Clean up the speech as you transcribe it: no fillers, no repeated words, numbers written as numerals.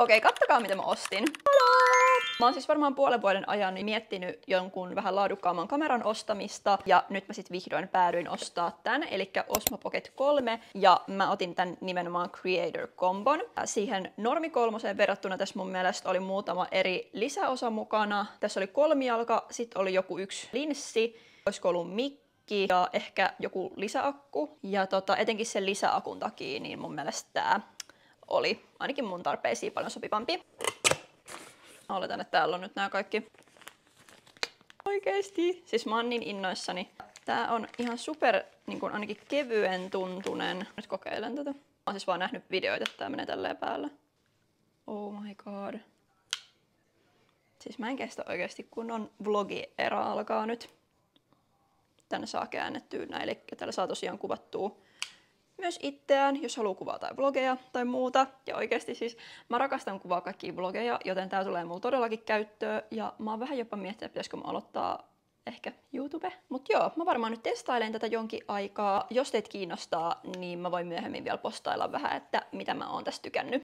Okei, kattokaa mitä mä ostin. Tadaa! Mä oon siis varmaan puolen vuoden ajan miettinyt jonkun vähän laadukkaamman kameran ostamista, ja nyt mä sit vihdoin päädyin ostaa tän, eli Osmo Pocket 3, ja mä otin tän nimenomaan Creator Combon. Siihen Normi 3 verrattuna tässä mun mielestä oli muutama eri lisäosa mukana. Tässä oli kolmijalka, sit oli joku yksi linssi, olisiko ollut mikki ja ehkä joku lisäakku. Ja etenkin sen lisäakun takia niin mun mielestä tää oli ainakin mun tarpeisiin paljon sopivampi. Oletan, että täällä on nyt nämä kaikki. Oikeesti. Siis mä oon niin innoissani. Tää on ihan super, niin kuin ainakin kevyen tuntunen. Nyt kokeilen tätä. Mä oon siis vaan nähnyt videoita, että tää menee tälleen päällä. Oh my god. Siis mä en kestä oikeesti, kun on vlogi-era alkaa nyt. Tänne saa käännettyä näin, eli täällä saa tosiaan kuvattua myös itseään, jos haluaa kuvaa tai vlogeja tai muuta. Ja oikeesti siis mä rakastan kuvaa kaikkia vlogeja, joten tää tulee mulla todellakin käyttöön. Ja mä oon vähän jopa miettinyt, että pitäisikö mä aloittaa ehkä YouTube. Mut joo, mä varmaan nyt testailen tätä jonkin aikaa. Jos teitä kiinnostaa, niin mä voin myöhemmin vielä postailla vähän, että mitä mä oon tästä tykännyt.